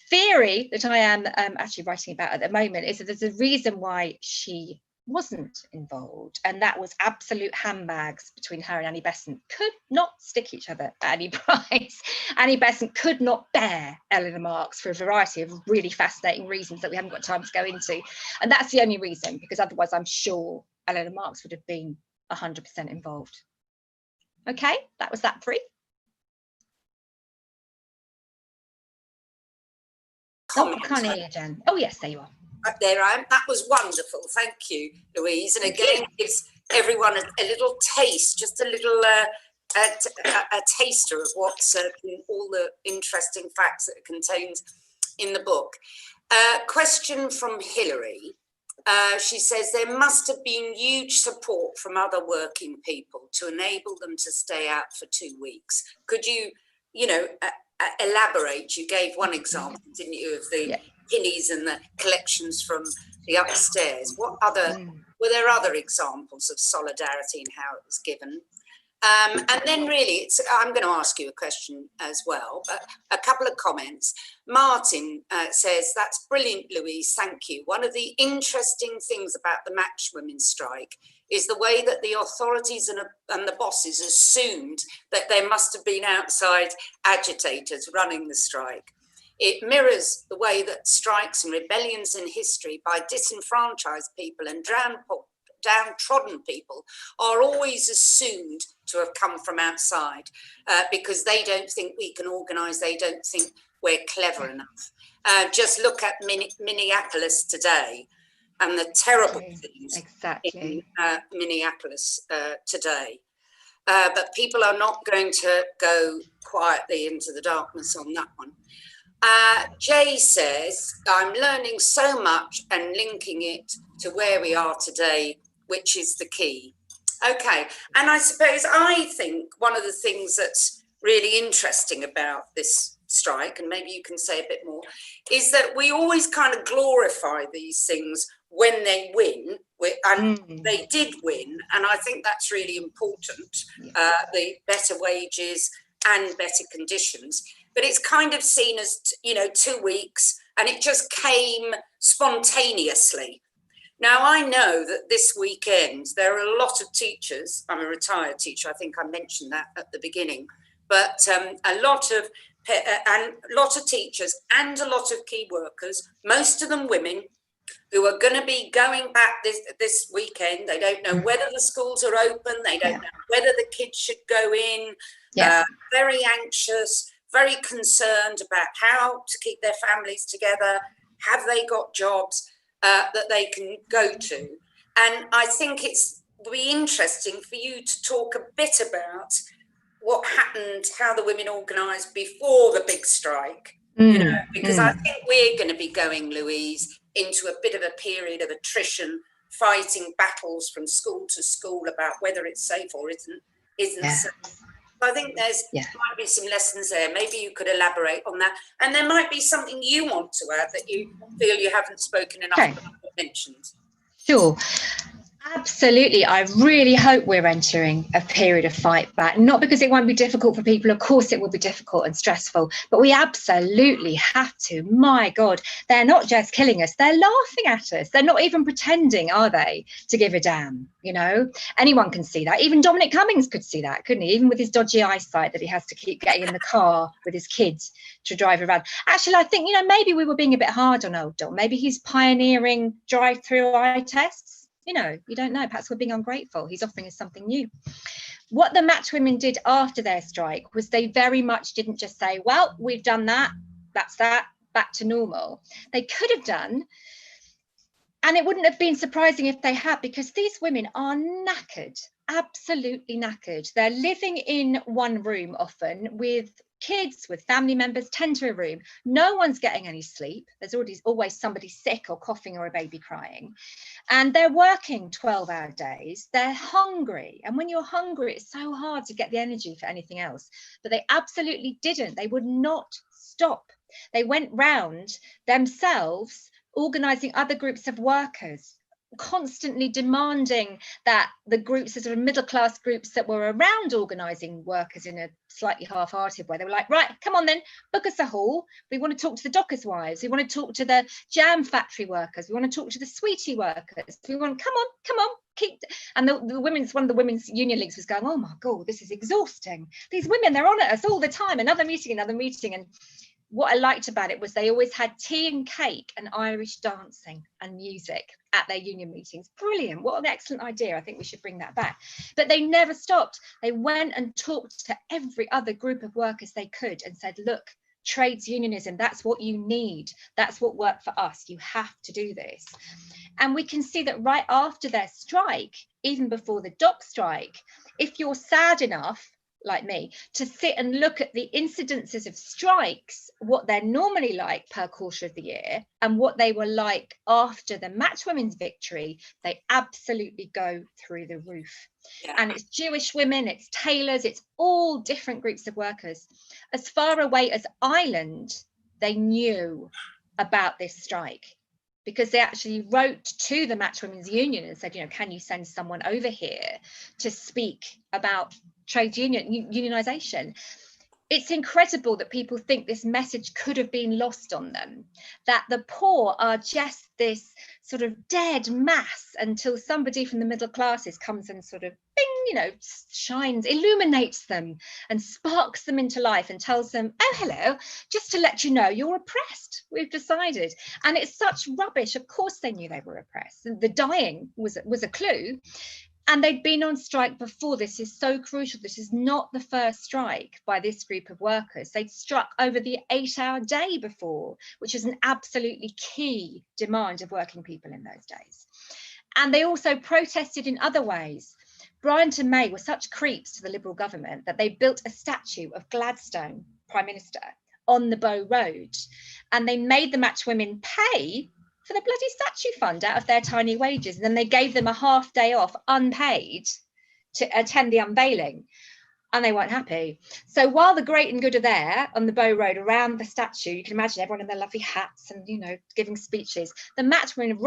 Theory that I am actually writing about at the moment is that there's a reason why she wasn't involved, and that was absolute handbags between her and Annie Besant. Could not stick each other at any price. Annie Besant could not bear Eleanor Marx for a variety of really fascinating reasons that we haven't got time to go into, and that's the only reason, because otherwise I'm sure Eleanor Marx would have been 100% involved. Okay, that was that three. Oh, I can't hear you, Jen. Oh yes, there you are. There I am. That was wonderful. Thank you, Louise. And again, gives everyone a little taste, just a little a taster of what's all the interesting facts that it contains in the book. Question from Hilary. She says there must have been huge support from other working people to enable them to stay out for 2 weeks. Could you, elaborate? You gave one example, didn't you, of the pennies and the collections from the upstairs. What other, were there other examples of solidarity and how it was given? And then really, I'm going to ask you a question as well, but a couple of comments. Martin says, that's brilliant, Louise, thank you. One of the interesting things about the Matchwomen strike is the way that the authorities and the bosses assumed that there must have been outside agitators running the strike. It mirrors the way that strikes and rebellions in history by disenfranchised people and downtrodden people are always assumed to have come from outside because they don't think we can organise, they don't think we're clever enough. Just look at Minneapolis today and the terrible things in Minneapolis today. But people are not going to go quietly into the darkness on that one. Jay says, I'm learning so much and linking it to where we are today, which is the key. Okay, and I think one of the things that's really interesting about this strike, and maybe you can say a bit more, is that we always kind of glorify these things when they win, and they did win. And I think that's really important, the better wages and better conditions. But it's kind of seen as, 2 weeks, and it just came spontaneously. Now, I know that this weekend there are a lot of teachers. I'm a retired teacher. I think I mentioned that at the beginning. But a lot of teachers and a lot of key workers, most of them women, who are going to be going back this weekend. They don't know whether the schools are open. They don't know whether the kids should go in. Very anxious, very concerned about how to keep their families together. Have they got jobs that they can go to? And I think will be interesting for you to talk a bit about what happened, how the women organised before the big strike, because I think we're going to be going, Louise, into a bit of a period of attrition, fighting battles from school to school about whether it's safe or isn't safe. I think might be some lessons there. Maybe you could elaborate on that. And there might be something you want to add that you feel you haven't spoken enough about or mentioned. Sure. Absolutely. I really hope we're entering a period of fight back, not because it won't be difficult for people. Of course, it will be difficult and stressful, but we absolutely have to. My God, they're not just killing us. They're laughing at us. They're not even pretending, are they, to give a damn? Anyone can see that. Even Dominic Cummings could see that, couldn't he? Even with his dodgy eyesight that he has to keep getting in the car with his kids to drive around. Actually, I think, maybe we were being a bit hard on old Dom. Maybe he's pioneering drive-through eye tests. You don't know. Perhaps we're being ungrateful. He's offering us something new. What the Matchwomen did after their strike was they very much didn't just say, well, we've done that. That's that. Back to normal. They could have done. And it wouldn't have been surprising if they had, because these women are knackered, absolutely knackered. They're living in one room often with kids, with family members, 10 to a room. No one's getting any sleep. There's always somebody sick or coughing or a baby crying. And they're working 12-hour days. They're hungry. And when you're hungry, it's so hard to get the energy for anything else. But they absolutely didn't. They would not stop. They went round themselves, organising other groups of workers, constantly demanding that the groups, the sort of middle class groups that were around organising workers in a slightly half-hearted way, they were like, right, come on then, book us a hall. We want to talk to the dockers' wives. We want to talk to the jam factory workers. We want to talk to the sweetie workers. We want, come on, keep. And one of the women's union leagues was going, oh my God, this is exhausting. These women, they're on at us all the time, another meeting. And what I liked about it was they always had tea and cake and Irish dancing and music at their union meetings. Brilliant. What an excellent idea. I think we should bring that back. But they never stopped. They went and talked to every other group of workers they could and said, look, trades unionism, that's what you need. That's what worked for us. You have to do this. And we can see that right after their strike, even before the dock strike, if you're sad enough, like me, to sit and look at the incidences of strikes, what they're normally like per quarter of the year and what they were like after the Matchwomen's victory, they absolutely go through the roof. And it's Jewish women, it's tailors, it's all different groups of workers. As far away as Ireland, they knew about this strike, because they actually wrote to the Matchwomen's Union and said, can you send someone over here to speak about trade unionisation? It's incredible that people think this message could have been lost on them, that the poor are just this sort of dead mass until somebody from the middle classes comes and sort of bing, shines, illuminates them and sparks them into life and tells them, oh, hello, just to let you know, you're oppressed. We've decided. And it's such rubbish. Of course they knew they were oppressed. The dying was a clue. And they'd been on strike before. This is so crucial. This is not the first strike by this group of workers. They'd struck over the 8-hour day before, which is an absolutely key demand of working people in those days. And they also protested in other ways. Bryant and May were such creeps to the Liberal government that they built a statue of Gladstone, Prime Minister, on the Bow Road. And they made the Matchwomen pay for the bloody statue fund out of their tiny wages. And then they gave them a half day off unpaid to attend the unveiling. and they weren't happy. So while the great and good are there on the Bow Road around the statue, you can imagine everyone in their lovely hats and, you know, giving speeches. The Matchwomen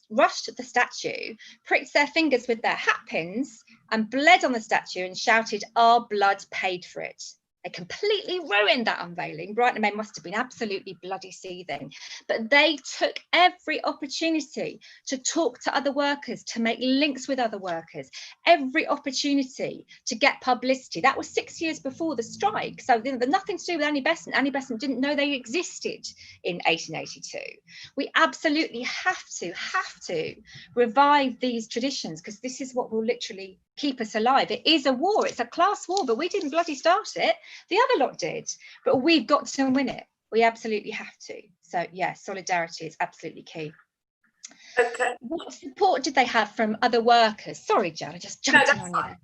rushed at the statue, pricked their fingers with their hat pins and bled on the statue and shouted, "Our blood paid for it." They completely ruined that unveiling. Bryant and May must have been absolutely bloody seething. But they took every opportunity to talk to other workers, to make links with other workers, every opportunity to get publicity. That was 6 years before the strike. So there's nothing to do with Annie Besant. Annie Besant didn't know they existed in 1882. We absolutely have to revive these traditions, because this is what will literally keep us alive. It is a war, it's a class war, but we didn't bloody start it. The other lot did, but we've got to win it. We absolutely have to. So yeah, solidarity is absolutely key. Okay. What support did they have from other workers? Sorry, Jan, I just jumped in on you there.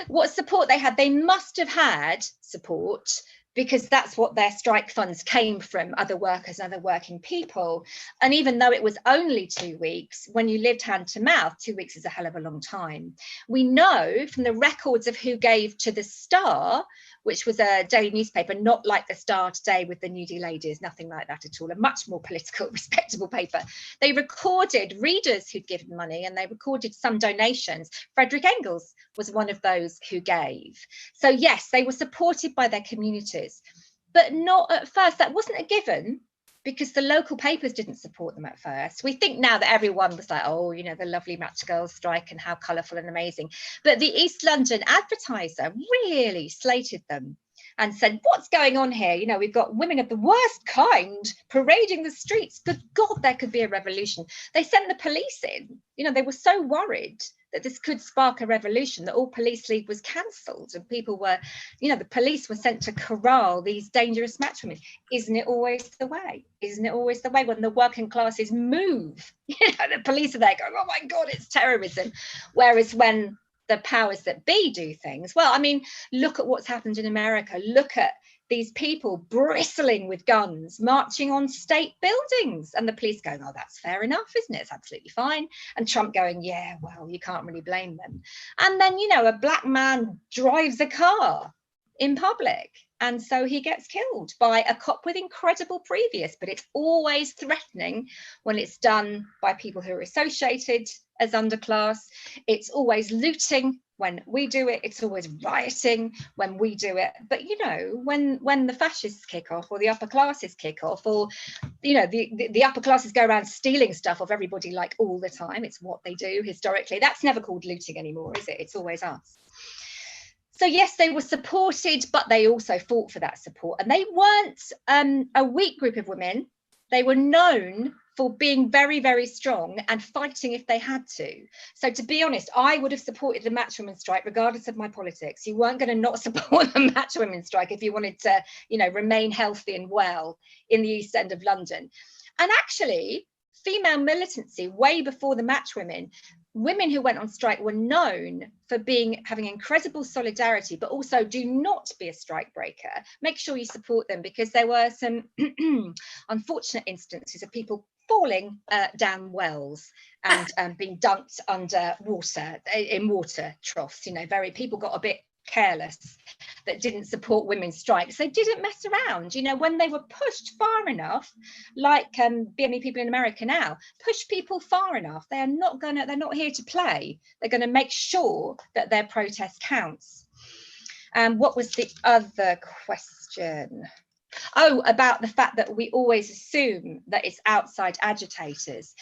What support they had? They must have had support, because that's what their strike funds came from, other workers, other working people. And even though it was only 2 weeks, when you lived hand to mouth, 2 weeks is a hell of a long time. We know from the records of who gave to the Star, which was a daily newspaper, not like the Star today with the nudie ladies, nothing like that at all, a much more political, respectable paper. They recorded readers who'd given money, and they recorded some donations. Frederick Engels was one of those who gave. So yes, they were supported by their communities, but not at first. That wasn't a given, because the local papers didn't support them at first. We think now that everyone was like, oh, you know, the lovely Matchgirl strike and how colourful and amazing. But the East London Advertiser really slated them and said, what's going on here? You know, we've got women of the worst kind parading the streets. Good God, there could be a revolution. They sent the police in. You know, they were so worried that this could spark a revolution that all police leave was cancelled, and people were, you know, the police were sent to corral these dangerous matchwomen. Isn't it always the way? Isn't it always the way when the working classes move? You know, the police are there going, oh my God, it's terrorism. Whereas when the powers that be do things, well, I mean, look at what's happened in America. Look at these people bristling with guns, marching on state buildings, and the police going, oh, that's fair enough, isn't it? It's absolutely fine. And Trump going, yeah, well, you can't really blame them. And then, you know, a black man drives a car in public, and so he gets killed by a cop with incredible previous, but it's always threatening when it's done by people who are associated as underclass. It's always looting when we do it. It's always rioting when we do it. But you know, when the fascists kick off, or the upper classes kick off, or you know, the upper classes go around stealing stuff off everybody like all the time, it's what they do historically. That's never called looting anymore, is it? It's always us. So yes, they were supported, but they also fought for that support. And they weren't a weak group of women. They were known for being very, very strong and fighting if they had to. So to be honest, I would have supported the Matchwomen strike regardless of my politics. You weren't going to not support the Matchwomen strike if you wanted to, you know, remain healthy and well in the East End of London. And actually, female militancy way before the Matchwomen, women who went on strike were known for having incredible solidarity, but also do not be a strike breaker. Make sure you support them, because there were some unfortunate instances of people falling down wells and being dumped under water, in water troughs. You know, people got a bit careless that didn't support women's strikes. They didn't mess around. You know, when they were pushed far enough, like BME people in America now, push people far enough, they're not here to play. They're going to make sure that their protest counts. What was the other question? Oh, about the fact that we always assume that it's outside agitators.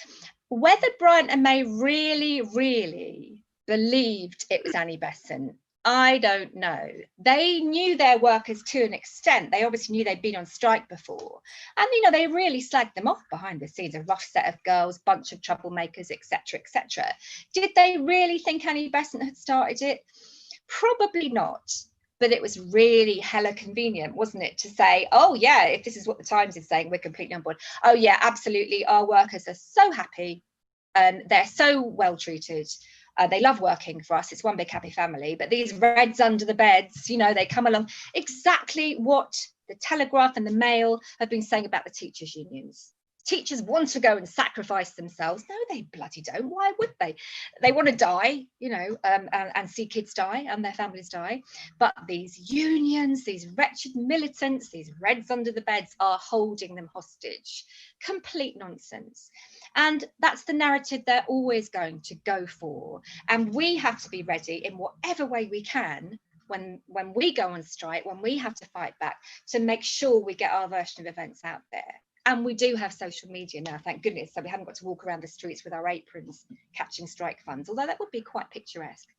Whether Bryant and May really, really believed it was Annie Besant, I don't know. They knew their workers to an extent. They obviously knew they'd been on strike before. And, you know, they really slagged them off behind the scenes, a rough set of girls, bunch of troublemakers, etc., etc. Did they really think Annie Besant had started it? Probably not. But it was really hella convenient, wasn't it, to say, oh, yeah, if this is what the Times is saying, we're completely on board. Oh, yeah, absolutely. Our workers are so happy. They're so well treated. They love working for us. It's one big happy family. But these Reds under the beds, you know, they come along. Exactly what the Telegraph and the Mail have been saying about the teachers' unions. teachers want to go and sacrifice themselves. No, they bloody don't. Why would they? They want to die, you know, and see kids die and their families die. But these unions, these wretched militants, these Reds under the beds are holding them hostage. Complete nonsense. And that's the narrative they're always going to go for. And we have to be ready in whatever way we can when we go on strike, when we have to fight back, to make sure we get our version of events out there. And we do have social media now, thank goodness, so we haven't got to walk around the streets with our aprons catching strike funds, although that would be quite picturesque.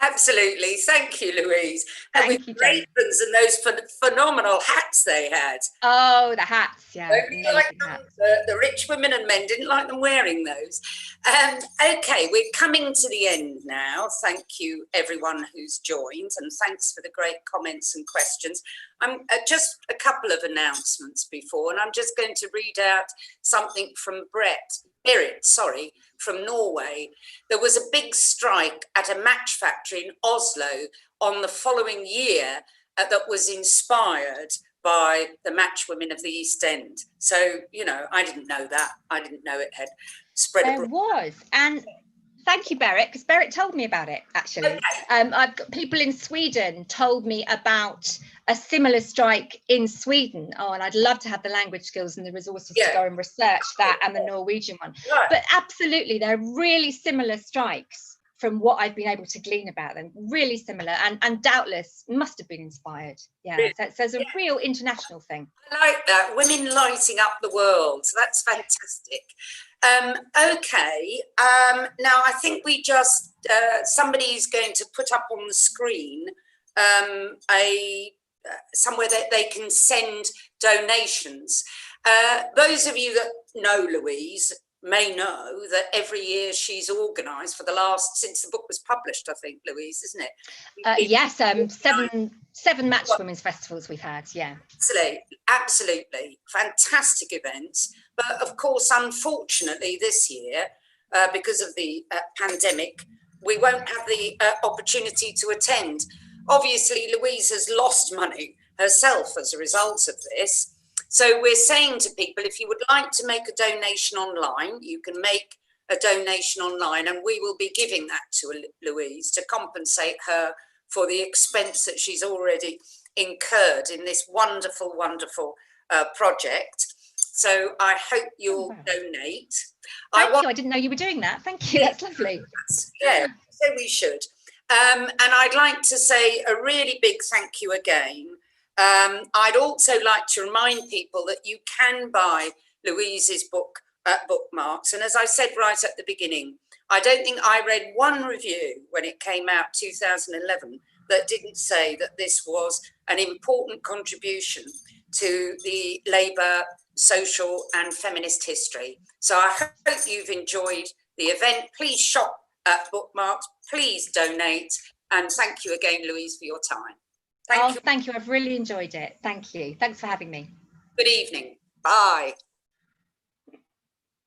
Absolutely. Thank you, Louise. And Thank you, with aprons and those phenomenal hats they had. Oh, the hats, yeah. The rich women and men didn't like them wearing those. Okay, we're coming to the end now. Thank you, everyone who's joined, and thanks for the great comments and questions. Just a couple of announcements before, and I'm just going to read out something from Berit, from Norway. There was a big strike at a match factory in Oslo on the following year that was inspired by the Matchwomen of the East End. So, you know, I didn't know that. I didn't know it had spread abroad. There was. And thank you, Berit, because Berit told me about it, actually. Okay. I've got people in Sweden told me about a similar strike in Sweden. Oh, and I'd love to have the language skills and the resources to go and research that and the Norwegian one. Right. But absolutely, they're really similar strikes from what I've been able to glean about them. Really similar, and doubtless must have been inspired. Yeah, really? So there's a real international thing. I like that, women lighting up the world. So that's fantastic. Okay, now I think we just, somebody's going to put up on the screen somewhere that they can send donations. Those of you that know Louise may know that every year she's organised since the book was published, I think, Louise, isn't it? Yes, seven Matchwomen's festivals we've had, yeah. Absolutely, fantastic events. But of course, unfortunately, this year, because of the pandemic, we won't have the opportunity to attend. Obviously, Louise has lost money herself as a result of this. So we're saying to people, if you would like to make a donation online, you can make a donation online, and we will be giving that to Louise to compensate her for the expense that she's already incurred in this wonderful, wonderful project. So I hope you'll donate. Thank you. I didn't know you were doing that. Thank you. That's lovely. Yeah, so we should. And I'd like to say a really big thank you again. I'd also like to remind people that you can buy Louise's book at Bookmarks. And as I said right at the beginning, I don't think I read one review when it came out 2011 that didn't say that this was an important contribution to the Labour social and feminist history. So I hope you've enjoyed the event. Please shop at Bookmarks, please donate, and thank you again, Louise, for your time. Thank you. I've really enjoyed it. Thank you. Thanks for having me. Good evening. Bye.